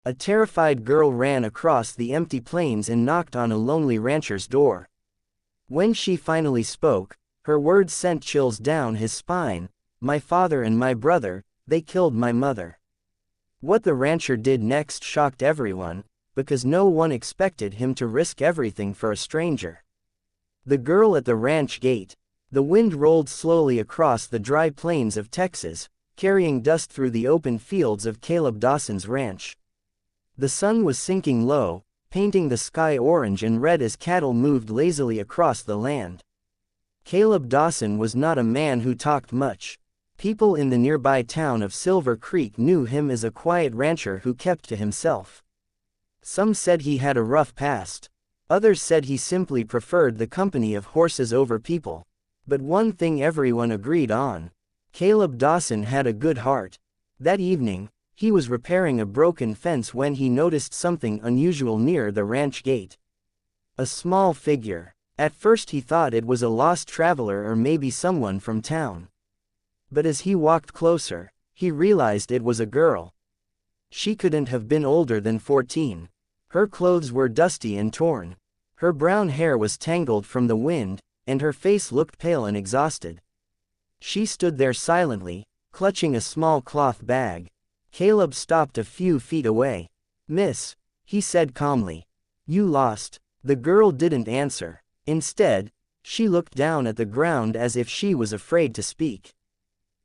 A terrified girl ran across the empty plains and knocked on a lonely rancher's door. When she finally spoke, her words sent chills down his spine. "My father and my brother, they killed my mother." What the rancher did next shocked everyone, because no one expected him to risk everything for a stranger. The girl at the ranch gate. The wind rolled slowly across the dry plains of Texas, carrying dust through the open fields of Caleb Dawson's ranch. The sun was sinking low, painting the sky orange and red as cattle moved lazily across the land. Caleb Dawson was not a man who talked much. People in the nearby town of Silver Creek knew him as a quiet rancher who kept to himself. Some said he had a rough past. Others said he simply preferred the company of horses over people. But one thing everyone agreed on: Caleb Dawson had a good heart. That evening, he was repairing a broken fence when he noticed something unusual near the ranch gate. A small figure. At first he thought it was a lost traveler or maybe someone from town. But as he walked closer, he realized it was a girl. She couldn't have been older than 14. Her clothes were dusty and torn. Her brown hair was tangled from the wind, and her face looked pale and exhausted. She stood there silently, clutching a small cloth bag. Caleb stopped a few feet away. "Miss," he said calmly. "You lost." The girl didn't answer. Instead, she looked down at the ground as if she was afraid to speak.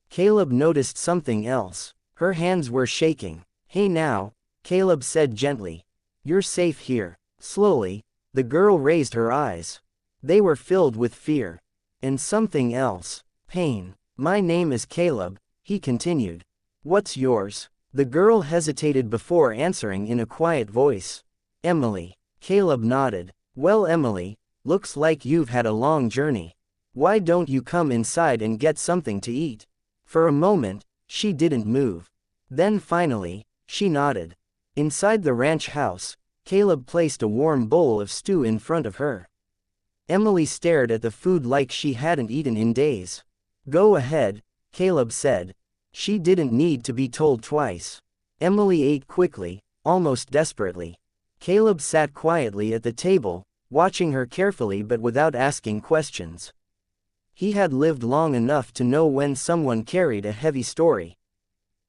Caleb noticed something else. Her hands were shaking. "Hey now," Caleb said gently. "You're safe here." Slowly, the girl raised her eyes. They were filled with fear. And something else. Pain. "My name is Caleb," he continued. "What's yours?" The girl hesitated before answering in a quiet voice. "Emily." Caleb nodded. "Well, Emily, looks like you've had a long journey. Why don't you come inside and get something to eat?" For a moment, she didn't move. Then finally, she nodded. Inside the ranch house, Caleb placed a warm bowl of stew in front of her. Emily stared at the food like she hadn't eaten in days. "Go ahead," Caleb said. She didn't need to be told twice. Emily ate quickly, almost desperately. Caleb sat quietly at the table, watching her carefully but without asking questions. He had lived long enough to know when someone carried a heavy story.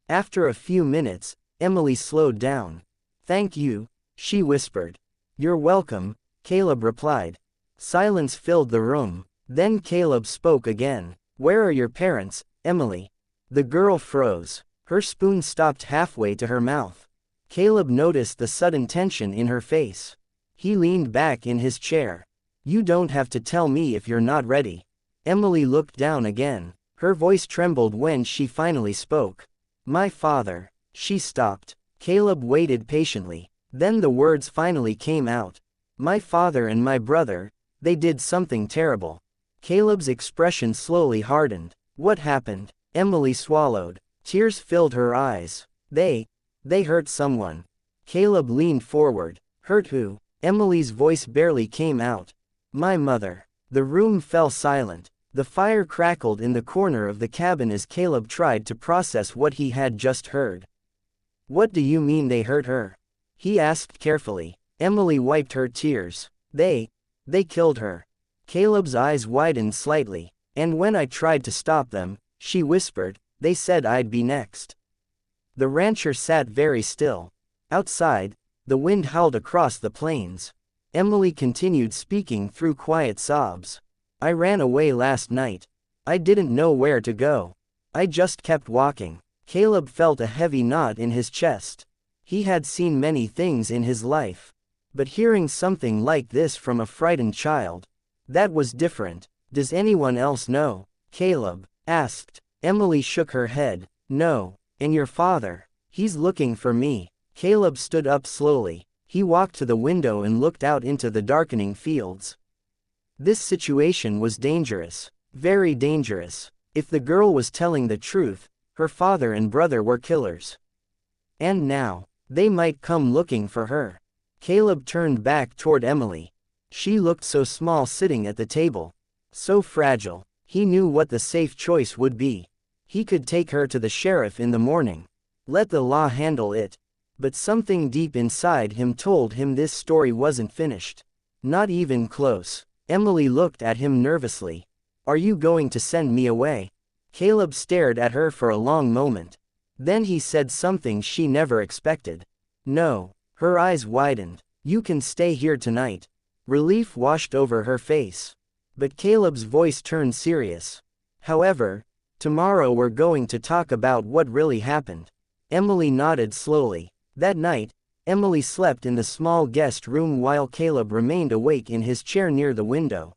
After a few minutes, Emily slowed down. "Thank you," she whispered. "You're welcome," Caleb replied. Silence filled the room. Then Caleb spoke again. "Where are your parents, Emily?" The girl froze. Her spoon stopped halfway to her mouth. Caleb noticed the sudden tension in her face. He leaned back in his chair. "You don't have to tell me if you're not ready." Emily looked down again. Her voice trembled when she finally spoke. "My father." She stopped. Caleb waited patiently. Then the words finally came out. "My father and my brother, they did something terrible." Caleb's expression slowly hardened. "What happened?" Emily swallowed. Tears filled her eyes. They hurt someone." Caleb leaned forward. "Hurt who?" Emily's voice barely came out. "My mother." The room fell silent. The fire crackled in the corner of the cabin as Caleb tried to process what he had just heard. "What do you mean they hurt her?" he asked carefully. Emily wiped her tears. They killed her." Caleb's eyes widened slightly. "And when I tried to stop them," she whispered, "they said I'd be next." The rancher sat very still. Outside, the wind howled across the plains. Emily continued speaking through quiet sobs. "I ran away last night. I didn't know where to go. I just kept walking." Caleb felt a heavy knot in his chest. He had seen many things in his life. But hearing something like this from a frightened child, that was different. "Does anyone else know?" Caleb asked. Emily shook her head. "No. And your father? He's looking for me." Caleb stood up slowly. He walked to the window and looked out into the darkening fields. This situation was dangerous. Very dangerous. If the girl was telling the truth, her father and brother were killers. And now, they might come looking for her. Caleb turned back toward Emily. She looked so small sitting at the table. So fragile. He knew what the safe choice would be. He could take her to the sheriff in the morning. Let the law handle it. But something deep inside him told him this story wasn't finished. Not even close. Emily looked at him nervously. Are you going to send me away? Caleb stared at her for a long moment. Then he said something she never expected. No. Her eyes widened. You can stay here tonight. Relief washed over her face. But Caleb's voice turned serious. However, tomorrow we're going to talk about what really happened. Emily nodded slowly. That night, Emily slept in the small guest room while Caleb remained awake in his chair near the window.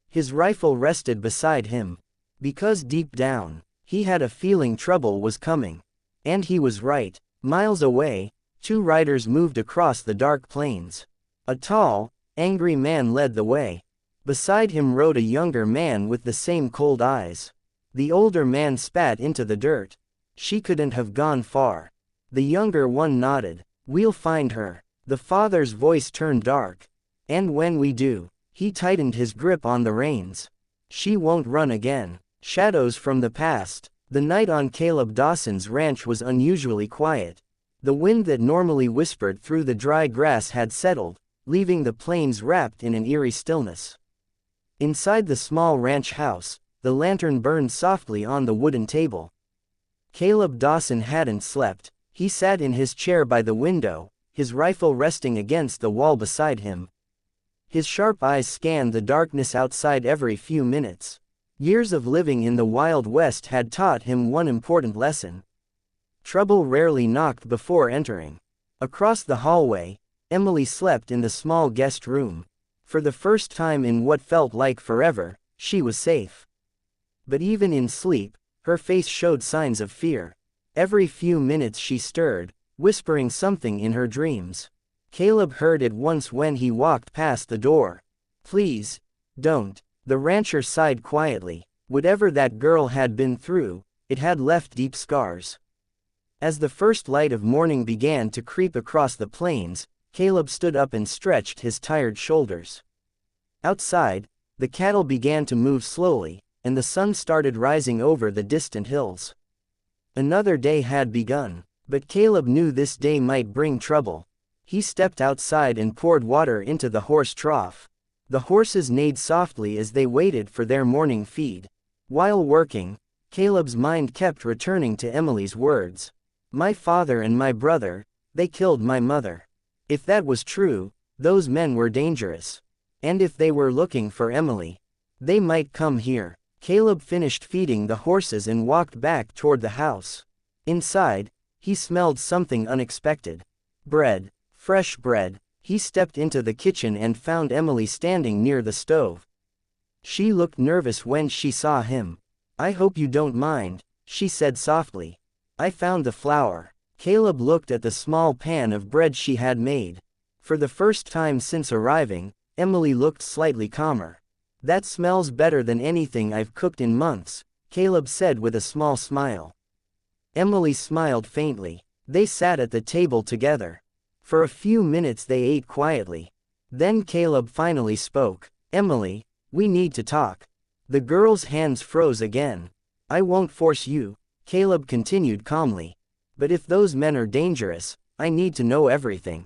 His rifle rested beside him. Because deep down, he had a feeling trouble was coming. And he was right. Miles away, two riders moved across the dark plains. A tall, angry man led the way. Beside him rode a younger man with the same cold eyes. The older man spat into the dirt. She couldn't have gone far. The younger one nodded. We'll find her. The father's voice turned dark. And when we do, he tightened his grip on the reins. She won't run again. Shadows from the past. The night on Caleb Dawson's ranch was unusually quiet. The wind that normally whispered through the dry grass had settled, leaving the plains wrapped in an eerie stillness. Inside the small ranch house, the lantern burned softly on the wooden table. Caleb Dawson hadn't slept. He sat in his chair by the window, his rifle resting against the wall beside him. His sharp eyes scanned the darkness outside every few minutes. Years of living in the Wild West had taught him one important lesson. Trouble rarely knocked before entering. Across the hallway, Emily slept in the small guest room. For the first time in what felt like forever, she was safe. But even in sleep, her face showed signs of fear. Every few minutes she stirred, whispering something in her dreams. Caleb heard it once when he walked past the door. Please, don't. The rancher sighed quietly. Whatever that girl had been through, it had left deep scars. As the first light of morning began to creep across the plains, Caleb stood up and stretched his tired shoulders. Outside, the cattle began to move slowly, and the sun started rising over the distant hills. Another day had begun, but Caleb knew this day might bring trouble. He stepped outside and poured water into the horse trough. The horses neighed softly as they waited for their morning feed. While working, Caleb's mind kept returning to Emily's words. My father and my brother, they killed my mother. If that was true, those men were dangerous. And if they were looking for Emily, they might come here. Caleb finished feeding the horses and walked back toward the house. Inside, he smelled something unexpected. Bread. Fresh bread. He stepped into the kitchen and found Emily standing near the stove. She looked nervous when she saw him. I hope you don't mind, she said softly. I found the flour. Caleb looked at the small pan of bread she had made. For the first time since arriving, Emily looked slightly calmer. That smells better than anything I've cooked in months, Caleb said with a small smile. Emily smiled faintly. They sat at the table together. For a few minutes they ate quietly. Then Caleb finally spoke. Emily, we need to talk. The girl's hands froze again. I won't force you, Caleb continued calmly. But if those men are dangerous, I need to know everything.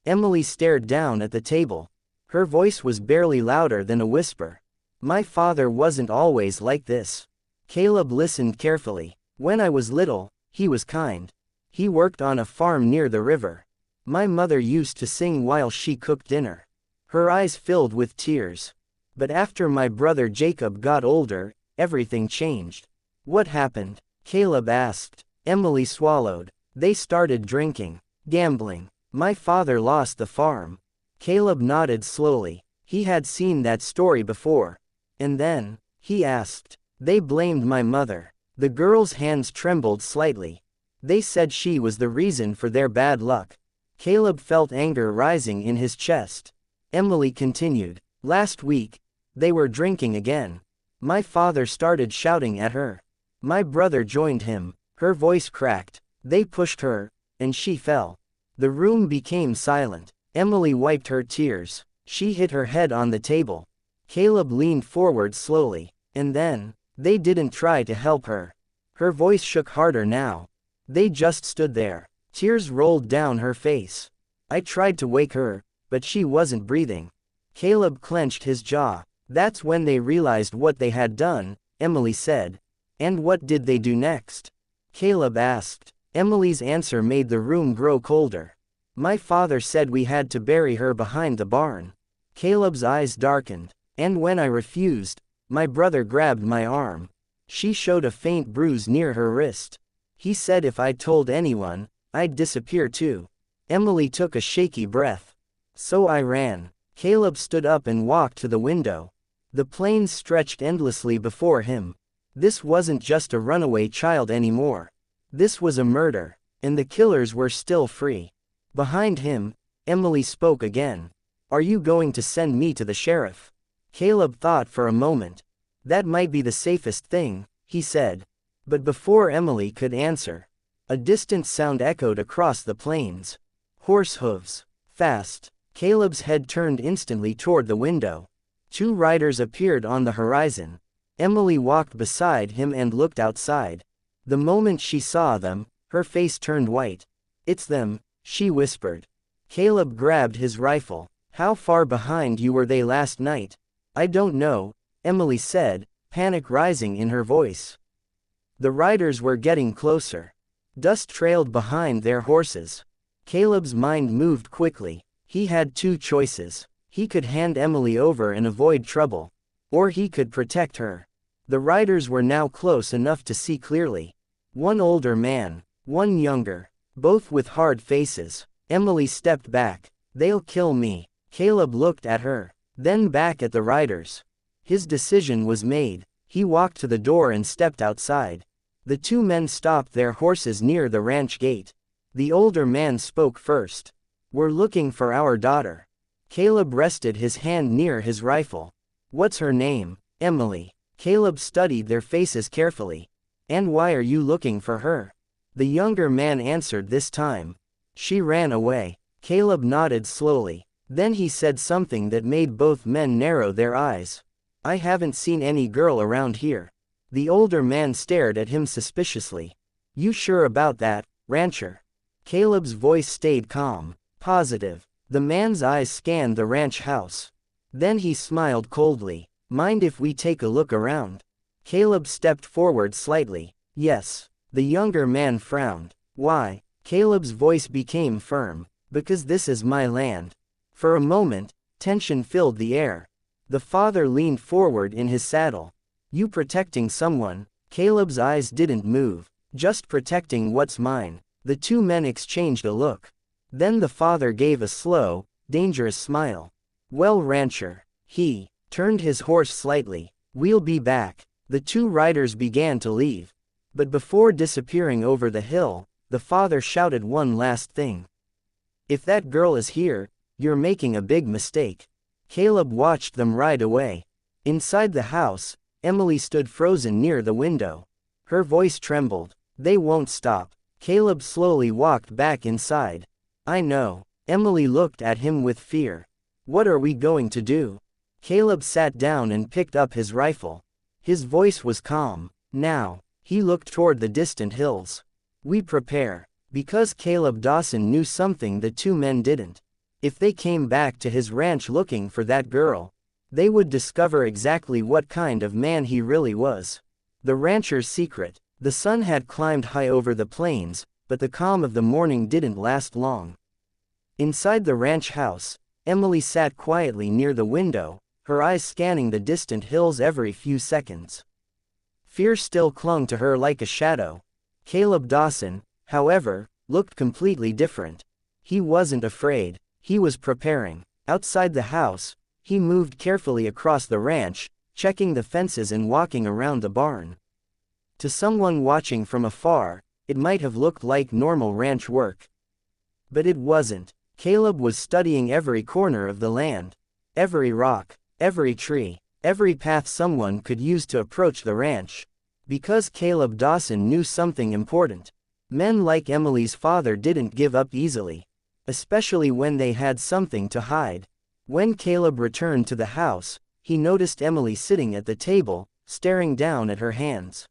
Emily stared down at the table. Her voice was barely louder than a whisper. My father wasn't always like this. Caleb listened carefully. When I was little, he was kind. He worked on a farm near the river. My mother used to sing while she cooked dinner. Her eyes filled with tears. But after my brother Jacob got older, everything changed. What happened? Caleb asked. Emily swallowed. They started drinking, gambling. My father lost the farm. Caleb nodded slowly. He had seen that story before. And then, he asked. They blamed my mother. The girl's hands trembled slightly. They said she was the reason for their bad luck. Caleb felt anger rising in his chest. Emily continued. Last week, they were drinking again. My father started shouting at her. My brother joined him. Her voice cracked. They pushed her, and she fell. The room became silent. Emily wiped her tears. She hit her head on the table. Caleb leaned forward slowly. And then, they didn't try to help her. Her voice shook harder now. They just stood there. Tears rolled down her face. I tried to wake her, but she wasn't breathing. Caleb clenched his jaw. That's when they realized what they had done, Emily said. And what did they do next? Caleb asked. Emily's answer made the room grow colder. My father said we had to bury her behind the barn. Caleb's eyes darkened. And when I refused, my brother grabbed my arm. She showed a faint bruise near her wrist. He said if I told anyone, I'd disappear too. Emily took a shaky breath. So I ran. Caleb stood up and walked to the window. The plains stretched endlessly before him. This wasn't just a runaway child anymore. This was a murder, and the killers were still free. Behind him, Emily spoke again. Are you going to send me to the sheriff? Caleb thought for a moment. That might be the safest thing, he said. But before Emily could answer, a distant sound echoed across the plains. Horse hooves. Fast. Caleb's head turned instantly toward the window. 2 riders appeared on the horizon. Emily walked beside him and looked outside. The moment she saw them, her face turned white. It's them, she whispered. Caleb grabbed his rifle. How far behind you were they last night? I don't know, Emily said, panic rising in her voice. The riders were getting closer. Dust trailed behind their horses. Caleb's mind moved quickly. He had 2 choices. He could hand Emily over and avoid trouble. Or he could protect her. The riders were now close enough to see clearly. 1 older man, 1 younger, both with hard faces. Emily stepped back. They'll kill me. Caleb looked at her, then back at the riders. His decision was made. He walked to the door and stepped outside. The 2 men stopped their horses near the ranch gate. The older man spoke first. We're looking for our daughter. Caleb rested his hand near his rifle. What's her name? Emily. Caleb studied their faces carefully. And why are you looking for her? The younger man answered this time. She ran away. Caleb nodded slowly. Then he said something that made both men narrow their eyes. I haven't seen any girl around here. The older man stared at him suspiciously. You sure about that, rancher? Caleb's voice stayed calm. Positive. The man's eyes scanned the ranch house. Then he smiled coldly. Mind if we take a look around? Caleb stepped forward slightly. Yes. The younger man frowned. Why? Caleb's voice became firm. Because this is my land. For a moment, tension filled the air. The father leaned forward in his saddle. You protecting someone? Caleb's eyes didn't move. Just protecting what's mine. The 2 men exchanged a look. Then the father gave a slow, dangerous smile. Well, rancher. He turned his horse slightly. We'll be back. The 2 riders began to leave. But before disappearing over the hill, the father shouted one last thing. If that girl is here, you're making a big mistake. Caleb watched them ride away. Inside the house, Emily stood frozen near the window. Her voice trembled. They won't stop. Caleb slowly walked back inside. I know. Emily looked at him with fear. What are we going to do? Caleb sat down and picked up his rifle. His voice was calm. Now, he looked toward the distant hills. We prepare. Because Caleb Dawson knew something the 2 men didn't. If they came back to his ranch looking for that girl, they would discover exactly what kind of man he really was. The rancher's secret. The sun had climbed high over the plains, but the calm of the morning didn't last long. Inside the ranch house, Emily sat quietly near the window, her eyes scanning the distant hills every few seconds. Fear still clung to her like a shadow. Caleb Dawson, however, looked completely different. He wasn't afraid. He was preparing. Outside the house, he moved carefully across the ranch, checking the fences and walking around the barn. To someone watching from afar, it might have looked like normal ranch work. But it wasn't. Caleb was studying every corner of the land. Every rock, every tree, every path someone could use to approach the ranch. Because Caleb Dawson knew something important. Men like Emily's father didn't give up easily. Especially when they had something to hide. When Caleb returned to the house, he noticed Emily sitting at the table, staring down at her hands.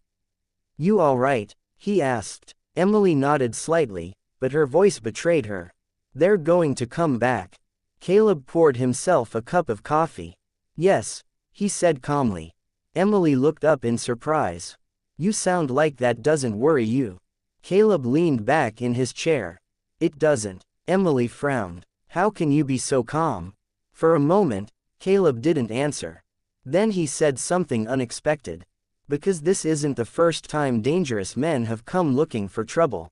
You all right? He asked. Emily nodded slightly, but her voice betrayed her. They're going to come back. Caleb poured himself a cup of coffee. Yes, he said calmly. Emily looked up in surprise. You sound like that doesn't worry you. Caleb leaned back in his chair. It doesn't. Emily frowned. How can you be so calm? For a moment, Caleb didn't answer. Then he said something unexpected. Because this isn't the first time dangerous men have come looking for trouble.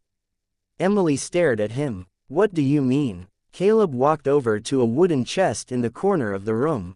Emily stared at him. What do you mean? Caleb walked over to a wooden chest in the corner of the room.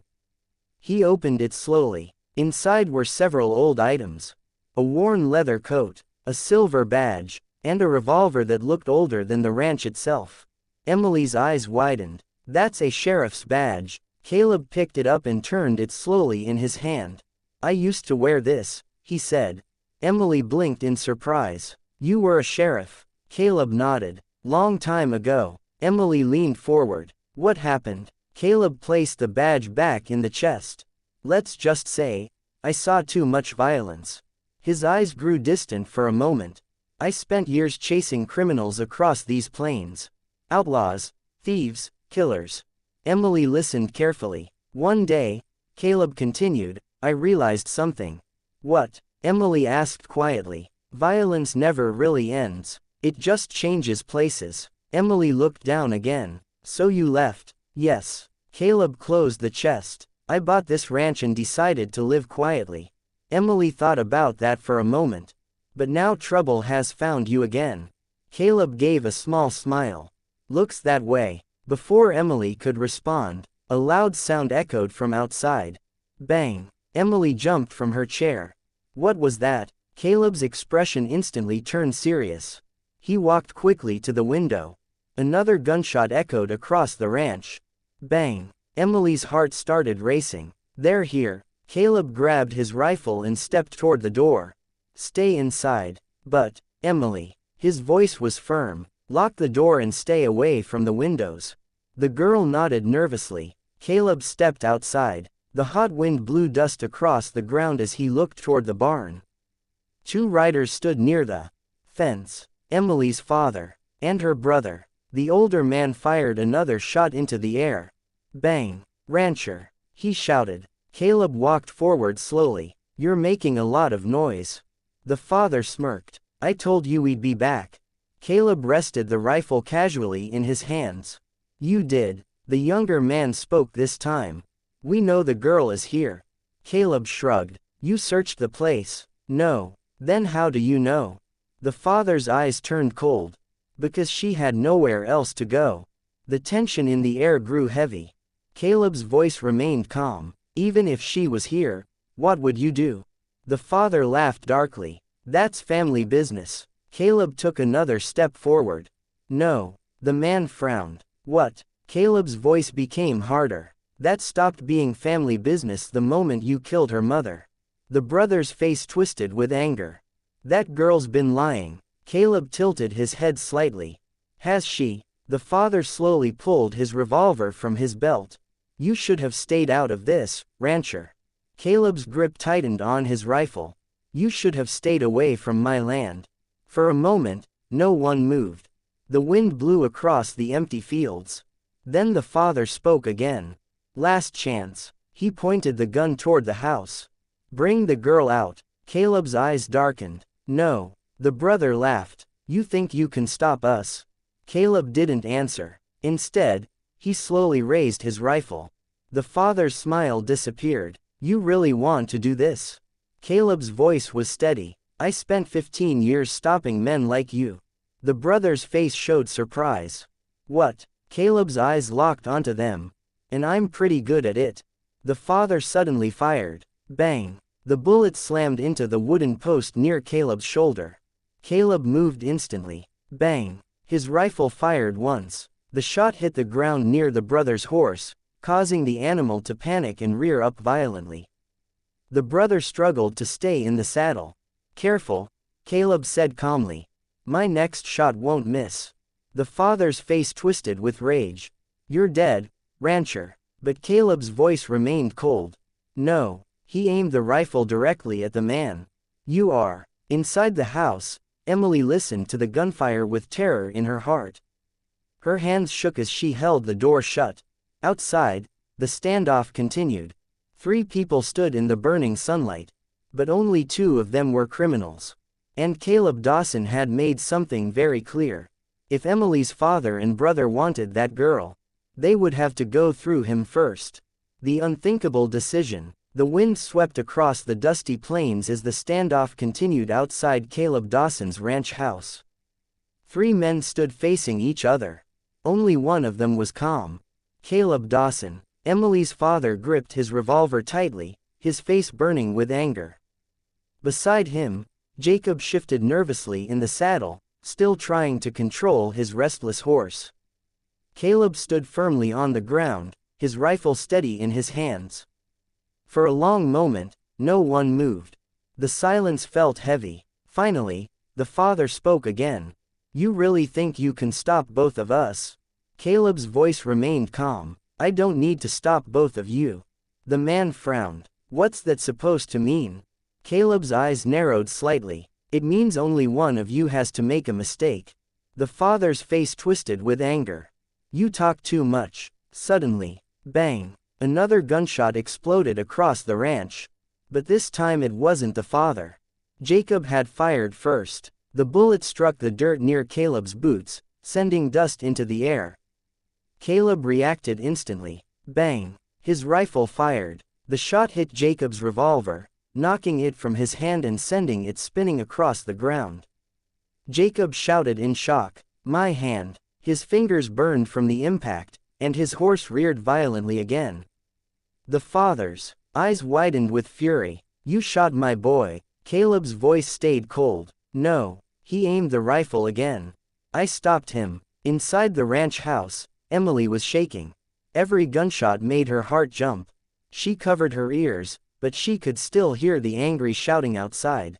He opened it slowly. Inside were several old items. A worn leather coat, a silver badge, and a revolver that looked older than the ranch itself. Emily's eyes widened. That's a sheriff's badge. Caleb picked it up and turned it slowly in his hand. I used to wear this, he said. Emily blinked in surprise. You were a sheriff. Caleb nodded. Long time ago. Emily leaned forward. What happened? Caleb placed the badge back in the chest. Let's just say, I saw too much violence. His eyes grew distant for a moment. I spent years chasing criminals across these plains. Outlaws, thieves, killers. Emily listened carefully. One day, Caleb continued, I realized something. What? Emily asked quietly. Violence never really ends. It just changes places. Emily looked down again. So you left? Yes. Caleb closed the chest. I bought this ranch and decided to live quietly. Emily thought about that for a moment. But now trouble has found you again. Caleb gave a small smile. Looks that way. Before Emily could respond, a loud sound echoed from outside. Bang! Emily jumped from her chair. What was that? Caleb's expression instantly turned serious. He walked quickly to the window. Another gunshot echoed across the ranch. Bang! Emily's heart started racing. They're here. Caleb grabbed his rifle and stepped toward the door. Stay inside. But, Emily. His voice was firm. Lock the door and stay away from the windows. The girl nodded nervously. Caleb stepped outside. The hot wind blew dust across the ground as he looked toward the barn. Two riders stood near the fence. Emily's father and her brother. The older man fired another shot into the air. Bang! Rancher! He shouted. Caleb walked forward slowly. You're making a lot of noise. The father smirked. I told you we'd be back. Caleb rested the rifle casually in his hands. You did. The younger man spoke this time. We know the girl is here. Caleb shrugged. You searched the place. No. Then how do you know? The father's eyes turned cold. Because she had nowhere else to go. The tension in the air grew heavy. Caleb's voice remained calm. Even if she was here, what would you do? The father laughed darkly. That's family business. Caleb took another step forward. No. The man frowned. What? Caleb's voice became harder. That stopped being family business the moment you killed her mother. The brother's face twisted with anger. That girl's been lying. Caleb tilted his head slightly. Has she? The father slowly pulled his revolver from his belt. You should have stayed out of this, rancher. Caleb's grip tightened on his rifle. You should have stayed away from my land. For a moment, no one moved. The wind blew across the empty fields. Then the father spoke again. Last chance. He pointed the gun toward the house. Bring the girl out. Caleb's eyes darkened. No. The brother laughed. You think you can stop us? Caleb didn't answer. Instead, he slowly raised his rifle. The father's smile disappeared. You really want to do this? Caleb's voice was steady. I spent 15 years stopping men like you. The brother's face showed surprise. What? Caleb's eyes locked onto them. And I'm pretty good at it. The father suddenly fired. Bang! The bullet slammed into the wooden post near Caleb's shoulder. Caleb moved instantly. Bang! His rifle fired once. The shot hit the ground near the brother's horse, causing the animal to panic and rear up violently. The brother struggled to stay in the saddle. Careful, Caleb said calmly. My next shot won't miss. The father's face twisted with rage. You're dead, rancher. But Caleb's voice remained cold. No. He aimed the rifle directly at the man. You are. Inside the house, Emily listened to the gunfire with terror in her heart. Her hands shook as she held the door shut. Outside, the standoff continued. 3 people stood in the burning sunlight. But only 2 of them were criminals. And Caleb Dawson had made something very clear. If Emily's father and brother wanted that girl, they would have to go through him first. The unthinkable decision. The wind swept across the dusty plains as the standoff continued outside Caleb Dawson's ranch house. 3 men stood facing each other. Only one of them was calm. Caleb Dawson. Emily's father gripped his revolver tightly, his face burning with anger. Beside him, Jacob shifted nervously in the saddle, still trying to control his restless horse. Caleb stood firmly on the ground, his rifle steady in his hands. For a long moment, no one moved. The silence felt heavy. Finally, the father spoke again. "You really think you can stop both of us?" Caleb's voice remained calm. "I don't need to stop both of you." The man frowned. "What's that supposed to mean?" Caleb's eyes narrowed slightly. "It means only one of you has to make a mistake." The father's face twisted with anger. "You talk too much." Suddenly, bang! Another gunshot exploded across the ranch. But this time it wasn't the father. Jacob had fired first. The bullet struck the dirt near Caleb's boots, sending dust into the air. Caleb reacted instantly. Bang! His rifle fired. The shot hit Jacob's revolver, knocking it from his hand and sending it spinning across the ground. Jacob shouted in shock, "My hand!" His fingers burned from the impact, and his horse reared violently again. The father's eyes widened with fury. "You shot my boy." Caleb's voice stayed cold. "No." He aimed the rifle again. "I stopped him." Inside the ranch house, Emily was shaking. Every gunshot made her heart jump. She covered her ears, but she could still hear the angry shouting outside.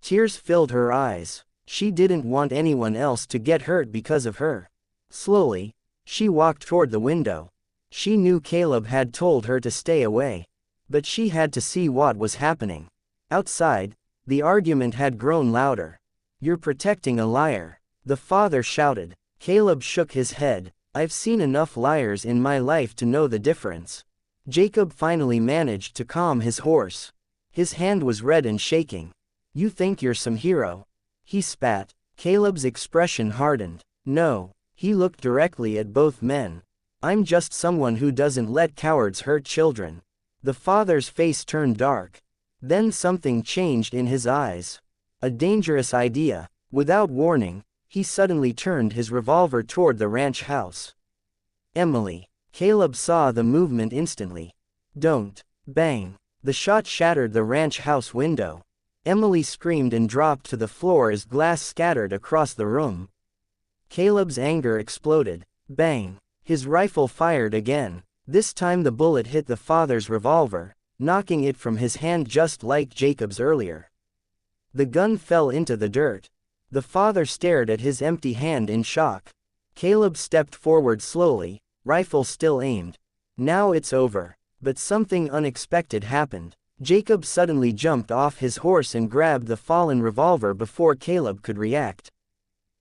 Tears filled her eyes. She didn't want anyone else to get hurt because of her. Slowly, she walked toward the window. She knew Caleb had told her to stay away. But she had to see what was happening. Outside, the argument had grown louder. "You're protecting a liar," the father shouted. Caleb shook his head. "I've seen enough liars in my life to know the difference." Jacob finally managed to calm his horse. His hand was red and shaking. "You think you're some hero?" He spat. Caleb's expression hardened. "No." He looked directly at both men. "I'm just someone who doesn't let cowards hurt children." The father's face turned dark. Then something changed in his eyes. A dangerous idea. Without warning, he suddenly turned his revolver toward the ranch house. "Emily." Caleb saw the movement instantly. "Don't." Bang! The shot shattered the ranch house window. Emily screamed and dropped to the floor as glass scattered across the room. Caleb's anger exploded. Bang! His rifle fired again. This time the bullet hit the father's revolver, knocking it from his hand just like Jacob's earlier. The gun fell into the dirt. The father stared at his empty hand in shock. Caleb stepped forward slowly, rifle still aimed. "Now it's over." But something unexpected happened. Jacob suddenly jumped off his horse and grabbed the fallen revolver before Caleb could react.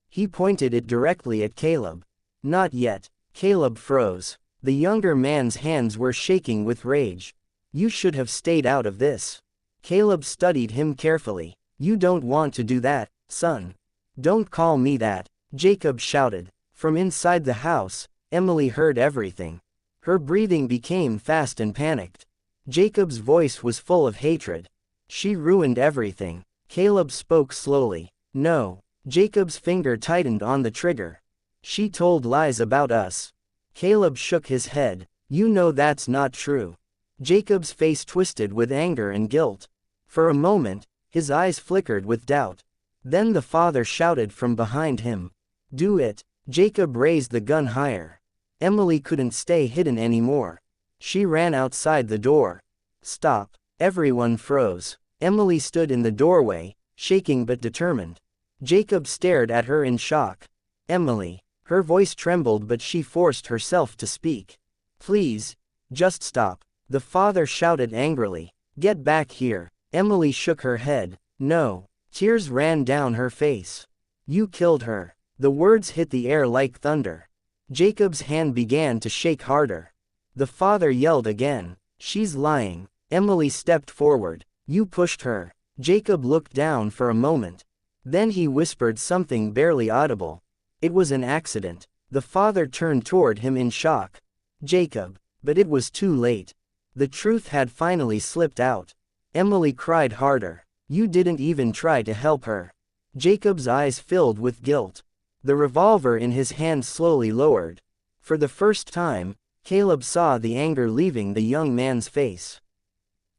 He pointed it directly at Caleb. "Not yet." Caleb froze. The younger man's hands were shaking with rage. "You should have stayed out of this." Caleb studied him carefully. "You don't want to do that, son." "Don't call me that," Jacob shouted. From inside the house, Emily heard everything. Her breathing became fast and panicked. Jacob's voice was full of hatred. "She ruined everything." Caleb spoke slowly. "No." Jacob's finger tightened on the trigger. "She told lies about us." Caleb shook his head. "You know that's not true." Jacob's face twisted with anger and guilt. For a moment, his eyes flickered with doubt. Then the father shouted from behind him. "Do it." Jacob raised the gun higher. Emily couldn't stay hidden anymore. She ran outside the door. "Stop." Everyone froze. Emily stood in the doorway, shaking but determined. Jacob stared at her in shock. "Emily." Her voice trembled but she forced herself to speak. "Please, just stop." The father shouted angrily. "Get back here." Emily shook her head. "No." Tears ran down her face. You killed her. The words hit the air like thunder. Jacob's hand began to shake harder. The father yelled again. She's lying. Emily stepped forward. You pushed her. Jacob looked down for a moment. Then he whispered something barely audible. It was an accident. The father turned toward him in shock. Jacob. But it was too late. The truth had finally slipped out. Emily cried harder. You didn't even try to help her. Jacob's eyes filled with guilt. The revolver in his hand slowly lowered. For the first time, Caleb saw the anger leaving the young man's face.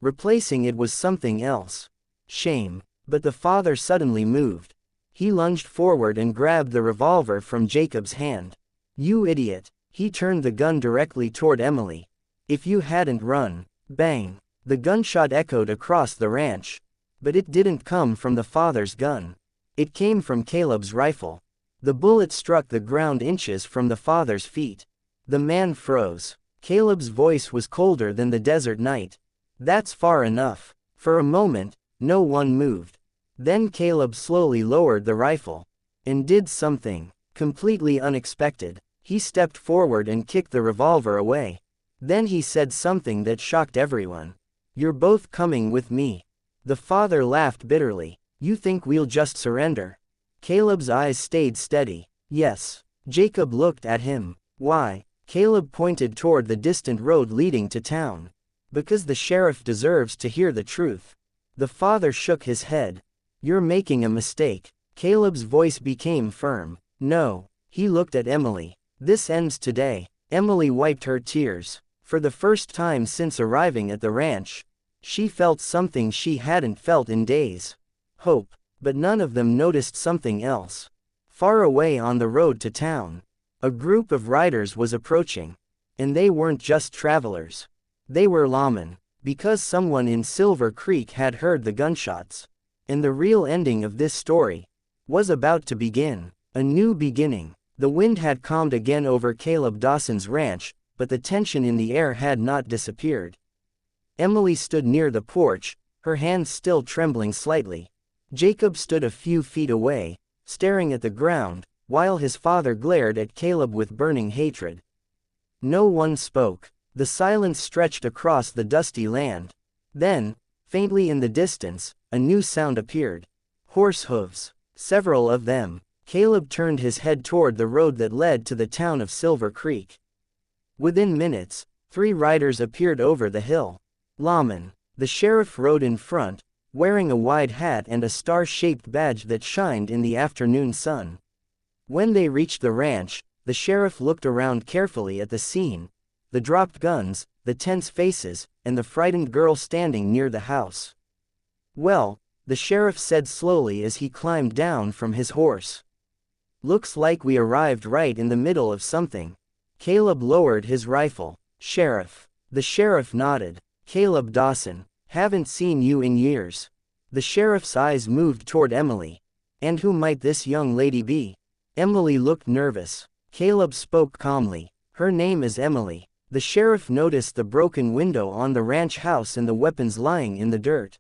Replacing it was something else. Shame. But the father suddenly moved. He lunged forward and grabbed the revolver from Jacob's hand. You idiot. He turned the gun directly toward Emily. If you hadn't run. Bang. The gunshot echoed across the ranch. But it didn't come from the father's gun. It came from Caleb's rifle. The bullet struck the ground inches from the father's feet. The man froze. Caleb's voice was colder than the desert night. That's far enough. For a moment, no one moved. Then Caleb slowly lowered the rifle. And did something completely unexpected. He stepped forward and kicked the revolver away. Then he said something that shocked everyone. You're both coming with me. The father laughed bitterly. You think we'll just surrender? Caleb's eyes stayed steady. Yes. Jacob looked at him. Why? Caleb pointed toward the distant road leading to town. Because the sheriff deserves to hear the truth. The father shook his head. You're making a mistake. Caleb's voice became firm. No. He looked at Emily. This ends today. Emily wiped her tears. For the first time since arriving at the ranch, she felt something she hadn't felt in days. Hope. But none of them noticed something else. Far away on the road to town, a group of riders was approaching. And they weren't just travelers. They were lawmen. Because someone in Silver Creek had heard the gunshots. And the real ending of this story was about to begin. A new beginning. The wind had calmed again over Caleb Dawson's ranch, but the tension in the air had not disappeared. Emily stood near the porch, her hands still trembling slightly. Jacob stood a few feet away, staring at the ground, while his father glared at Caleb with burning hatred. No one spoke. The silence stretched across the dusty land. Then, faintly in the distance, a new sound appeared. Horse hooves. Several of them. Caleb turned his head toward the road that led to the town of Silver Creek. Within minutes, 3 riders appeared over the hill. Lawmen. The sheriff rode in front, wearing a wide hat and a star-shaped badge that shined in the afternoon sun. When they reached the ranch, the sheriff looked around carefully at the scene. The dropped guns, the tense faces, and the frightened girl standing near the house. Well, the sheriff said slowly as he climbed down from his horse. Looks like we arrived right in the middle of something. Caleb lowered his rifle. Sheriff. The sheriff nodded. Caleb Dawson. Haven't seen you in years. The sheriff's eyes moved toward Emily. And who might this young lady be? Emily looked nervous. Caleb spoke calmly. Her name is Emily. The sheriff noticed the broken window on the ranch house and the weapons lying in the dirt.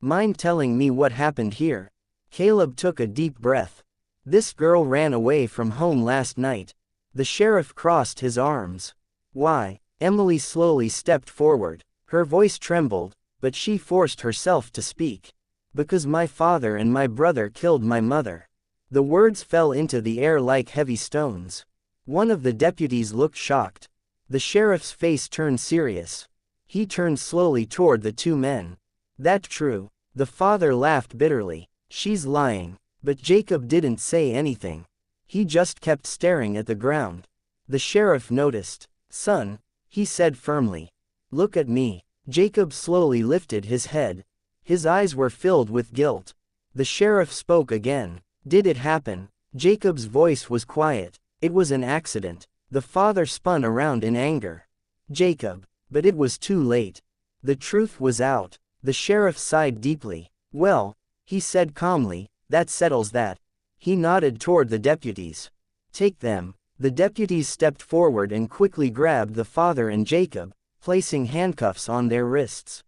Mind telling me what happened here? Caleb took a deep breath. This girl ran away from home last night. The sheriff crossed his arms. Why? Emily slowly stepped forward. Her voice trembled, but she forced herself to speak. Because my father and my brother killed my mother. The words fell into the air like heavy stones. One of the deputies looked shocked. The sheriff's face turned serious. He turned slowly toward the 2 men. That's true. The father laughed bitterly. She's lying. But Jacob didn't say anything. He just kept staring at the ground. The sheriff noticed. Son, he said firmly. Look at me. Jacob slowly lifted his head. His eyes were filled with guilt. The sheriff spoke again. Did it happen? Jacob's voice was quiet. It was an accident. The father spun around in anger. Jacob. But it was too late. The truth was out. The sheriff sighed deeply. Well, he said calmly, that settles that. He nodded toward the deputies. Take them. The deputies stepped forward and quickly grabbed the father and Jacob, placing handcuffs on their wrists.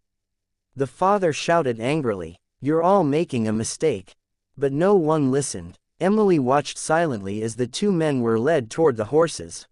The father shouted angrily. You're all making a mistake. But no one listened. Emily watched silently as the two men were led toward the horses.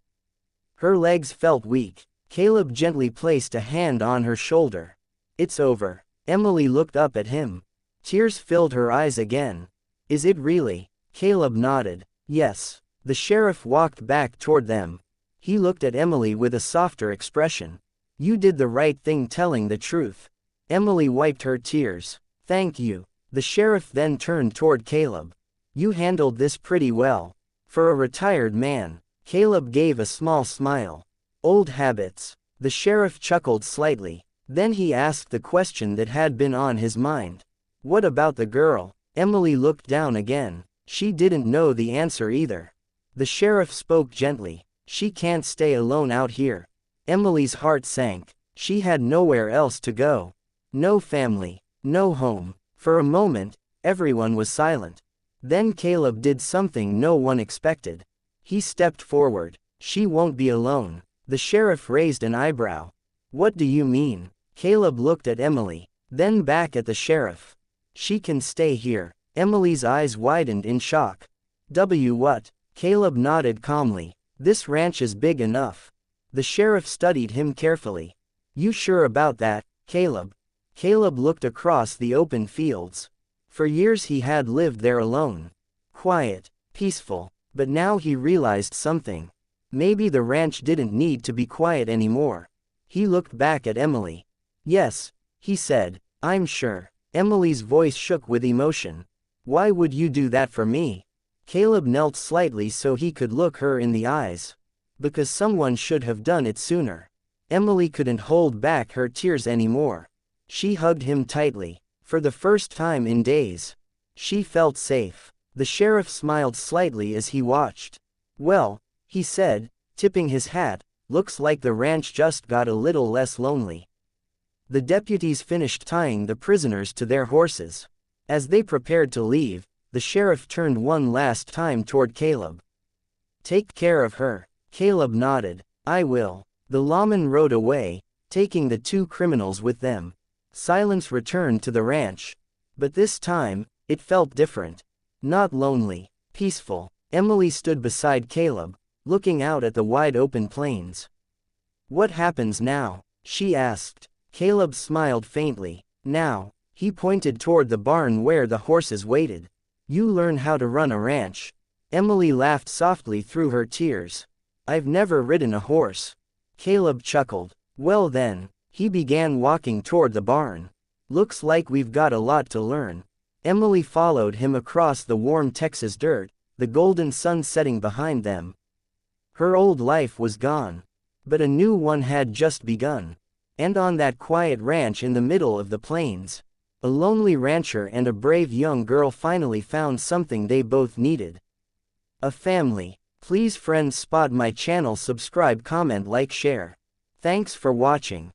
Her legs felt weak. Caleb gently placed a hand on her shoulder. It's over. Emily looked up at him. Tears filled her eyes again. Is it really? Caleb nodded. Yes. The sheriff walked back toward them. He looked at Emily with a softer expression. You did the right thing telling the truth. Emily wiped her tears. Thank you. The sheriff then turned toward Caleb. You handled this pretty well. For a retired man. Caleb gave a small smile. Old habits. The sheriff chuckled slightly. Then he asked the question that had been on his mind. What about the girl? Emily looked down again. She didn't know the answer either. The sheriff spoke gently. She can't stay alone out here. Emily's heart sank. She had nowhere else to go. No family. No home. For a moment, everyone was silent. Then Caleb did something no one expected. He stepped forward. She won't be alone. The sheriff raised an eyebrow. What do you mean? Caleb looked at Emily, then back at the sheriff. She can stay here. Emily's eyes widened in shock. What? Caleb nodded calmly. This ranch is big enough. The sheriff studied him carefully. You sure about that, Caleb? Caleb looked across the open fields. For years he had lived there alone. Quiet, peaceful, but now he realized something. Maybe the ranch didn't need to be quiet anymore. He looked back at Emily. Yes, he said, I'm sure. Emily's voice shook with emotion. Why would you do that for me? Caleb knelt slightly so he could look her in the eyes. Because someone should have done it sooner. Emily couldn't hold back her tears anymore. She hugged him tightly. For the first time in days. She felt safe. The sheriff smiled slightly as he watched. Well, he said, tipping his hat, looks like the ranch just got a little less lonely. The deputies finished tying the prisoners to their horses. As they prepared to leave, the sheriff turned one last time toward Caleb. Take care of her. Caleb nodded. I will. The lawmen rode away, taking the two criminals with them. Silence returned to the ranch. But this time, it felt different. Not lonely. Peaceful. Emily stood beside Caleb, looking out at the wide open plains. What happens now? She asked. Caleb smiled faintly. Now, he pointed toward the barn where the horses waited. You learn how to run a ranch. Emily laughed softly through her tears. I've never ridden a horse. Caleb chuckled. Well then, he began walking toward the barn. Looks like we've got a lot to learn. Emily followed him across the warm Texas dirt, the golden sun setting behind them. Her old life was gone. But a new one had just begun. And on that quiet ranch in the middle of the plains, a lonely rancher and a brave young girl finally found something they both needed. A family. Please friends spot my channel, subscribe, comment, like, share. Thanks for watching.